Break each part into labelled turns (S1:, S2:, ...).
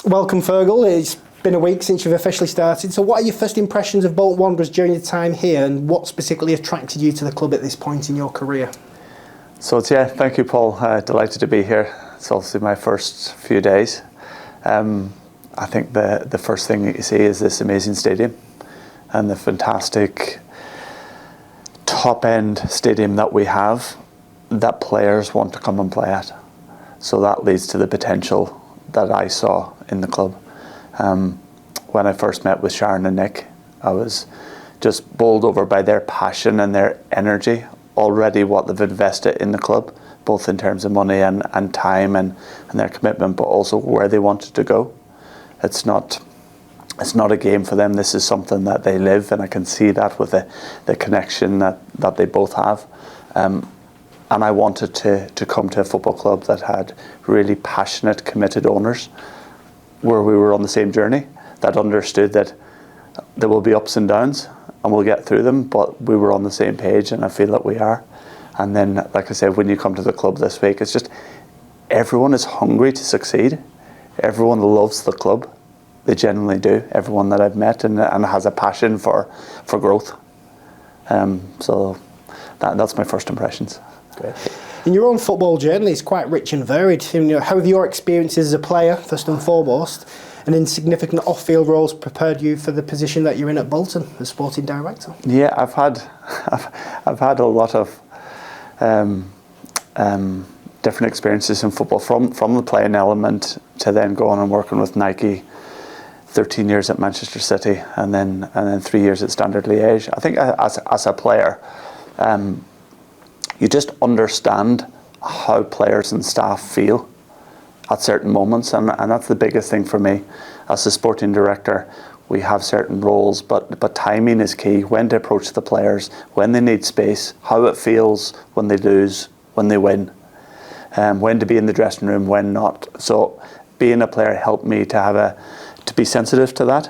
S1: Welcome, FERGAL. It's been a week since you've officially started. So what are your first impressions of Bolton Wanderers during your time here, and what specifically attracted you to the club at this point in your career?
S2: So thank you, Paul. Delighted to be here. It's obviously my first few days. I think the first thing that you see is this amazing stadium and the fantastic top-end stadium that we have that players want to come and play at. So that leads to the potential that I saw in the club. When I first met with Sharon and Nick, I was just bowled over by their passion and their energy, already what they've invested in the club, both in terms of money and time and their commitment, but also where they wanted to go. It's not a game for them. This is something that they live, and I can see that with the connection that they both have. And I wanted to come to a football club that had really passionate, committed owners, where we were on the same journey, that understood that there will be ups and downs and we'll get through them, but we were on the same page, and I feel that we are. And then, like I said, when you come to the club this week, it's just everyone is hungry to succeed. Everyone loves the club. They genuinely do. Everyone that I've met and has a passion for growth. So that's my first impressions.
S1: Great. In your own football journey, it's quite rich and varied. How have your experiences as a player, first and foremost, and in significant off-field roles prepared you for the position that you're in at Bolton as sporting director?
S2: Yeah, I've had a lot of different experiences in football, from the playing element to then going and working with Nike, 13 years at Manchester City, and then 3 years at Standard Liège. I think as a player, you just understand how players and staff feel at certain moments, and that's the biggest thing for me. As a sporting director, we have certain roles, but timing is key. When to approach the players, when they need space, how it feels when they lose, when they win, when to be in the dressing room, when not. So being a player helped me to be sensitive to that.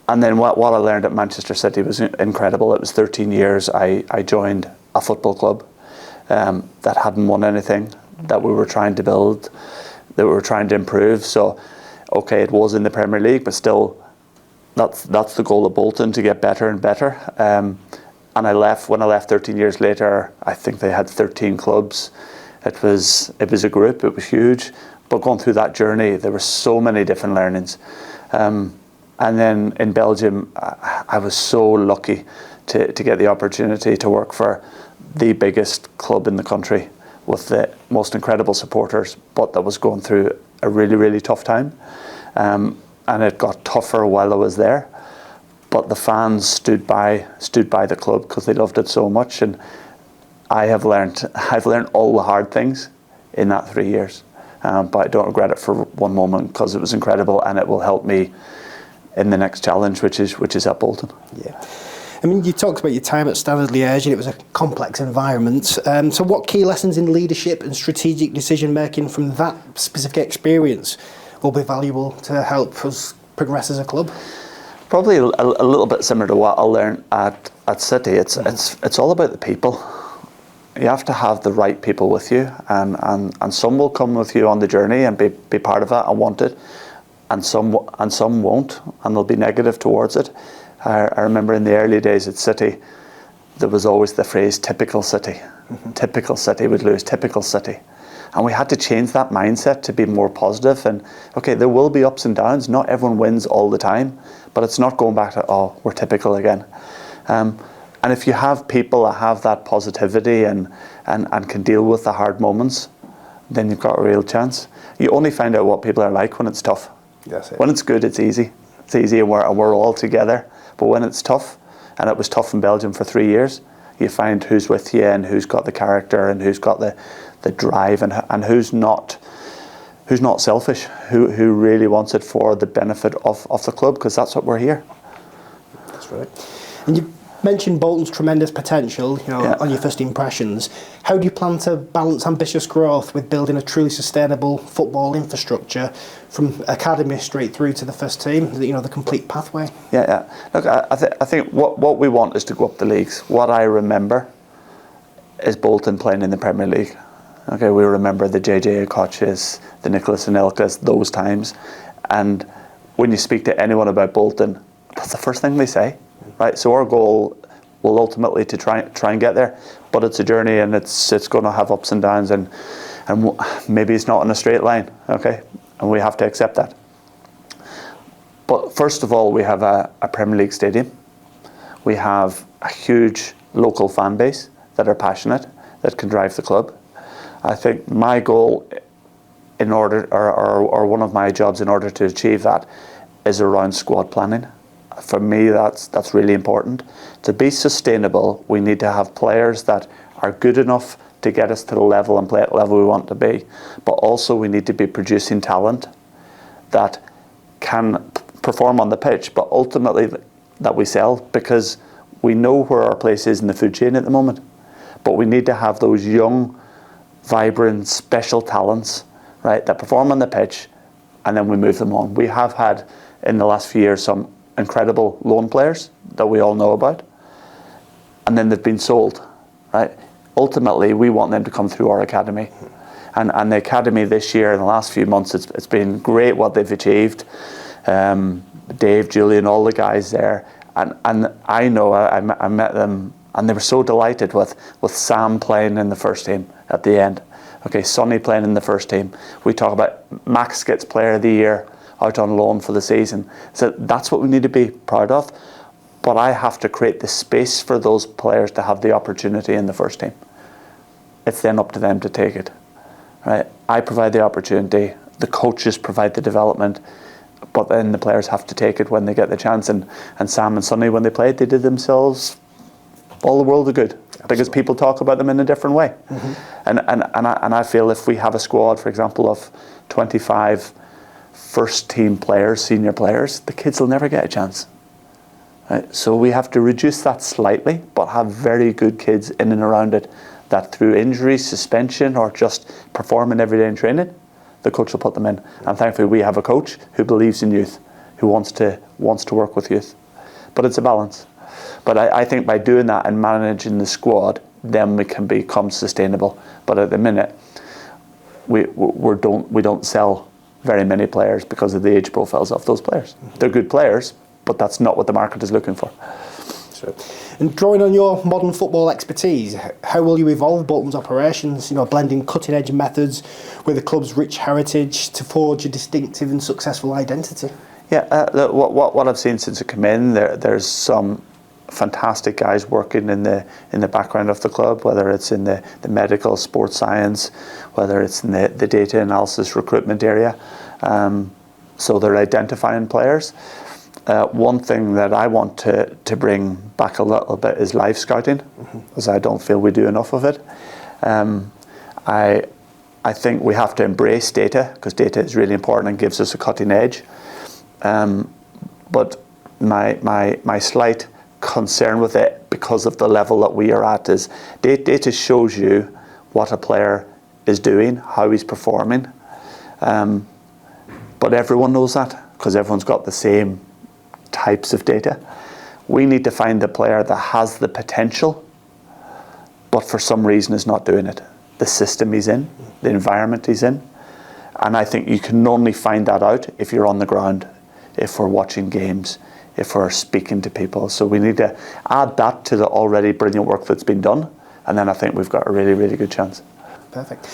S2: And then what I learned at Manchester City was incredible. It was 13 years. I joined a football club that hadn't won anything, that we were trying to build, that we were trying to improve. So, okay, it was in the Premier League, but still, that's the goal of Bolton, to get better and better. And when I left 13 years later, I think they had 13 clubs. It was a group. It was huge. But going through that journey, there were so many different learnings. And then in Belgium, I was so lucky to get the opportunity to work for the biggest club in the country with the most incredible supporters, but that was going through a really, really tough time. And it got tougher while I was there. But the fans stood by the club because they loved it so much. And I've learned all the hard things in that 3 years. But I don't regret it for one moment, because it was incredible, and it will help me in the next challenge, which is at Bolton.
S1: Yeah. I mean, you talked about your time at Standard Liège, and it was a complex environment. So what key lessons in leadership and strategic decision making from that specific experience will be valuable to help us progress as a club?
S2: Probably a little bit similar to what I learned at City. It's all about the people. You have to have the right people with you, and some will come with you on the journey and be part of that and want it, and some won't, and they'll be negative towards it. I remember in the early days at City, there was always the phrase "typical City." Typical City would lose. Typical City, and we had to change that mindset to be more positive. And okay, there will be ups and downs. Not everyone wins all the time, but it's not going back to we're typical again. And if you have people that have that positivity and can deal with the hard moments, then you've got a real chance. You only find out what people are like when it's tough.
S1: That's it.
S2: When it's good, it's easy. It's easy, and we're all together. But when it's tough, and it was tough in Belgium for 3 years, you find who's with you and who's got the character and who's got the drive and who's not selfish, who really wants it for the benefit of the club, because that's what we're here.
S1: That's right. And you mentioned Bolton's tremendous potential, on your first impressions. How do you plan to balance ambitious growth with building a truly sustainable football infrastructure from academy straight through to the first team, the complete pathway? Yeah.
S2: Look, I think what we want is to go up the leagues. What I remember is Bolton playing in the Premier League. Okay, we remember the JJ Okoches, the Nicholas Anelkas, those times. And when you speak to anyone about Bolton, that's the first thing they say, right? So our goal will ultimately to try and get there, but it's a journey, and it's going to have ups and downs, and maybe it's not in a straight line, okay? And we have to accept that. But first of all, we have a Premier League stadium. We have a huge local fan base that are passionate, that can drive the club. I think my goal in order, or one of my jobs in order to achieve that, is around squad planning. For me, that's really important. To be sustainable, we need to have players that are good enough to get us to the level and play at the level we want to be. But also we need to be producing talent that can perform on the pitch, but ultimately that we sell, because we know where our place is in the food chain at the moment. But we need to have those young, vibrant, special talents, right, that perform on the pitch, and then we move them on. We have had, in the last few years, some incredible loan players that we all know about, and then they've been sold, right? Ultimately, we want them to come through our academy. And the academy this year, in the last few months, it's been great what they've achieved. Dave, Julian, all the guys there. And I know, I met them, and they were so delighted with Sam playing in the first team at the end. Okay, Sonny playing in the first team. We talk about Max gets player of the year out on loan for the season. So that's what we need to be proud of. But I have to create the space for those players to have the opportunity in the first team. It's then up to them to take it. Right? I provide the opportunity, the coaches provide the development, but then the players have to take it when they get the chance. And Sam and Sonny, when they played, they did themselves all the world of good. Absolutely. Because people talk about them in a different way. Mm-hmm. And I feel if we have a squad, for example, of 25 first team players, senior players, the kids will never get a chance. Right? So we have to reduce that slightly, but have very good kids in and around it that through injury, suspension, or just performing every day in training, the coach will put them in. And thankfully we have a coach who believes in youth, who wants to work with youth. But it's a balance. But I think by doing that and managing the squad, then we can become sustainable. But at the minute, we don't sell very many players because of the age profiles of those players. They're good players, but that's not what the market is looking for.
S1: And drawing on your modern football expertise, how will you evolve Bolton's operations, blending cutting-edge methods with the club's rich heritage to forge a distinctive and successful identity?
S2: Yeah, what I've seen since I came in, there's some fantastic guys working in the background of the club, whether it's in the medical, sports science, whether it's in the data analysis recruitment area. So they're identifying players. One thing that I want to bring back a little bit is live scouting, because I don't feel we do enough of it. I think we have to embrace data, because data is really important and gives us a cutting edge. But my slight concern with it, because of the level that we are at, is data shows you what a player is doing, how he's performing. But everyone knows that, because everyone's got the same types of data. We need to find the player that has the potential, but for some reason is not doing it. The system he's in, the environment he's in. And I think you can only find that out if you're on the ground, if we're watching games, if we're speaking to people. So we need to add that to the already brilliant work that's been done, and then I think we've got a really, really good chance.
S1: Perfect.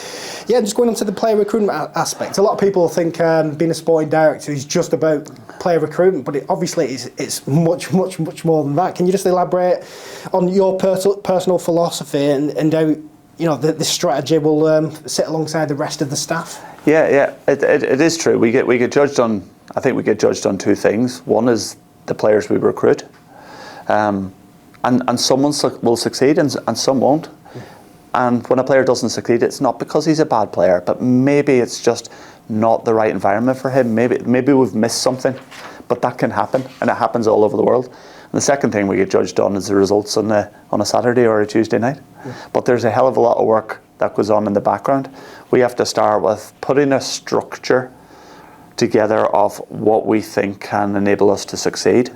S1: Yeah, just going on to the player recruitment aspect. A lot of people think being a sporting director is just about player recruitment, but obviously it's much, much, much more than that. Can you just elaborate on your personal philosophy and how the strategy will sit alongside the rest of the staff? Yeah,
S2: it is true. We get judged on. I think we get judged on two things. One is the players we recruit, and some will succeed and some won't. And when a player doesn't succeed, it's not because he's a bad player, but maybe it's just not the right environment for him. Maybe we've missed something, but that can happen, and it happens all over the world. And the second thing we get judged on is the results on a Saturday or a Tuesday night. But there's a hell of a lot of work that goes on in the background. We have to start with putting a structure together of what we think can enable us to succeed.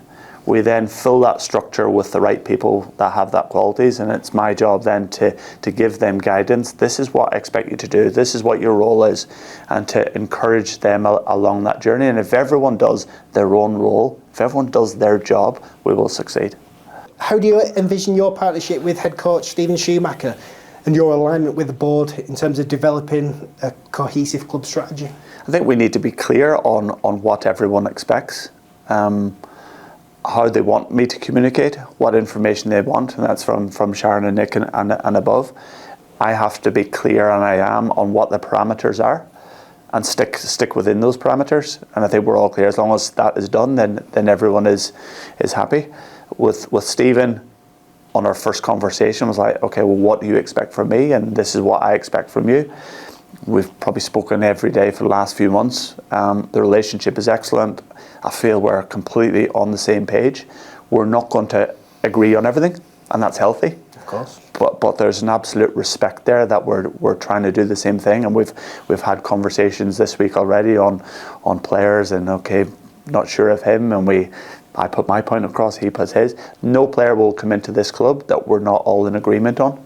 S2: We then fill that structure with the right people that have that qualities, and it's my job then to give them guidance. This is what I expect you to do. This is what your role is, and to encourage them along that journey. And if everyone does their own role, if everyone does their job, we will succeed.
S1: How do you envision your partnership with head coach Stephen Schumacher and your alignment with the board in terms of developing a cohesive club strategy?
S2: I think we need to be clear on what everyone expects. How they want me to communicate, what information they want, and that's from Sharon and Nick and above. I have to be clear, and I am, on what the parameters are, and stick within those parameters. And I think we're all clear. As long as that is done, then everyone is happy. With Stephen, on our first conversation, was like, okay, well, what do you expect from me? And this is what I expect from you. We've probably spoken every day for the last few months. The relationship is excellent. I feel we're completely on the same page. We're not going to agree on everything, and that's healthy.
S1: Of course.
S2: But there's an absolute respect there that we're trying to do the same thing, and we've had conversations this week already on players, and okay, not sure of him, and I put my point across, he puts his. No player will come into this club that we're not all in agreement on,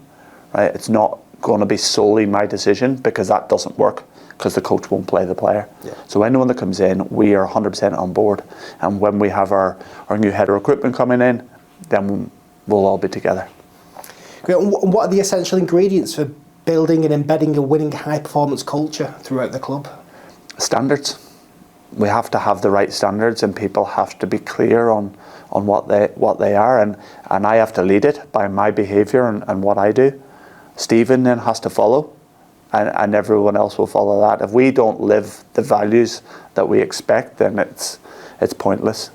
S2: right? It's not going to be solely my decision, because that doesn't work, because the coach won't play the player. Yeah. So anyone that comes in, we are 100% on board. And when we have our new head of recruitment coming in, then we'll all be together.
S1: Great. And what are the essential ingredients for building and embedding a winning high-performance culture throughout the club?
S2: Standards. We have to have the right standards, and people have to be clear on what they are, and I have to lead it by my behaviour and what I do. Stephen then has to follow, and everyone else will follow that. If we don't live the values that we expect, then it's pointless.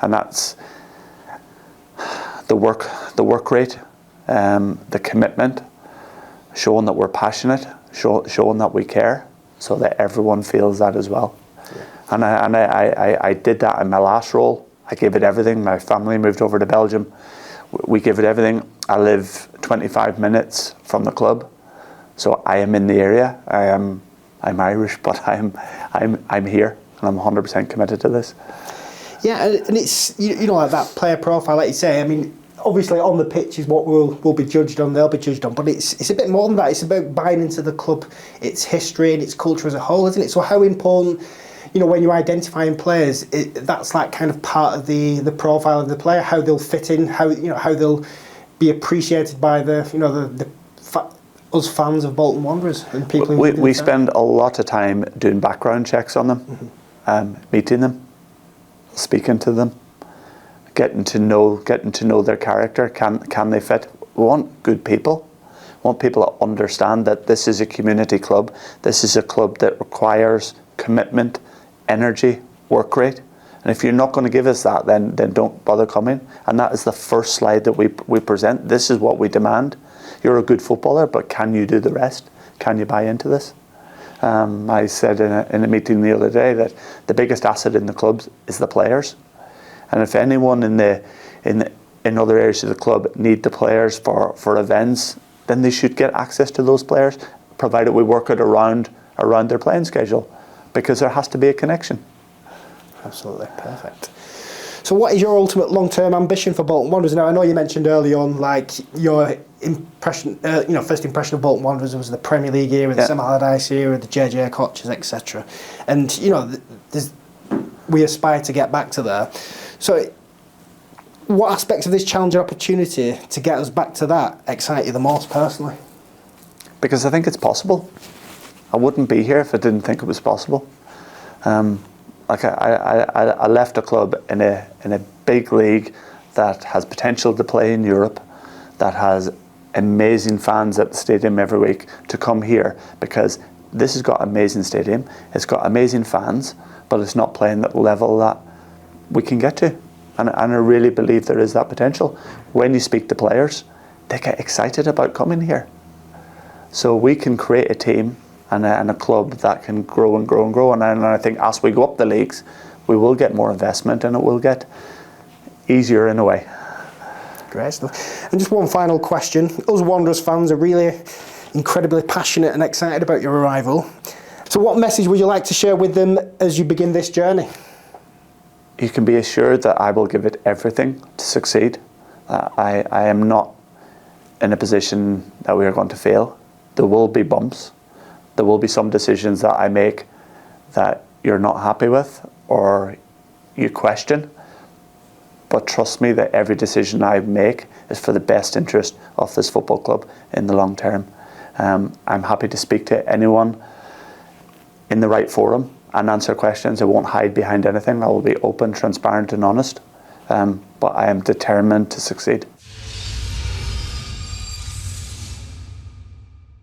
S2: And that's the work rate, the commitment, showing that we're passionate, showing that we care, so that everyone feels that as well. Yeah. And I did that in my last role. I gave it everything. My family moved over to Belgium. We give it everything. I live 25 minutes from the club, so I am in the area. I'm Irish, but I'm here, and I'm 100% committed to this.
S1: Yeah, and it's you know, like that player profile, like you say. I mean, obviously on the pitch is what we'll be judged on. They'll be judged on, but it's a bit more than that. It's about buying into the club, its history and its culture as a whole, isn't it? So how important, you know, when you're identifying players, that's like kind of part of the profile of the player, how they'll fit in, how they'll be appreciated by us fans of Bolton Wanderers and people.
S2: We spend a lot of time doing background checks on them, meeting them, speaking to them, getting to know their character. Can they fit? We want good people. We want people that understand that this is a community club. This is a club that requires commitment, energy, work rate. And if you're not going to give us that, then don't bother coming. And that is the first slide that we present. This is what we demand. You're a good footballer, but can you do the rest? Can you buy into this? I said in a meeting the other day that the biggest asset in the club is the players. And if anyone in other areas of the club need the players for events, then they should get access to those players, provided we work it around their playing schedule, because there has to be a connection.
S1: Absolutely, perfect. So what is your ultimate long-term ambition for Bolton Wanderers? Now, I know you mentioned early on, like, your impression, first impression of Bolton Wanderers was the Premier League era, the Sam Allardyce era, the JJ Koches, etc. And, we aspire to get back to there. So what aspects of this challenge and opportunity to get us back to that excite you the most personally?
S2: Because I think it's possible. I wouldn't be here if I didn't think it was possible. I left a club in a big league that has potential to play in Europe, that has amazing fans at the stadium every week, to come here, because this has got an amazing stadium, it's got amazing fans, but it's not playing at the level that we can get to. And I really believe there is that potential. When you speak to players, they get excited about coming here. So we can create a team and a club that can grow and grow and grow. And I think as we go up the leagues, we will get more investment, and it will get easier in a way.
S1: Great stuff. And just one final question. Us Wanderers fans are really incredibly passionate and excited about your arrival. So what message would you like to share with them as you begin this journey?
S2: you can be assured that I will give it everything to succeed. I am not in a position that we are going to fail. There will be bumps. There will be some decisions that I make that you're not happy with or you question. But trust me that every decision I make is for the best interest of this football club in the long term. I'm happy to speak to anyone in the right forum and answer questions. I won't hide behind anything. I will be open, transparent and honest. But I am determined to succeed.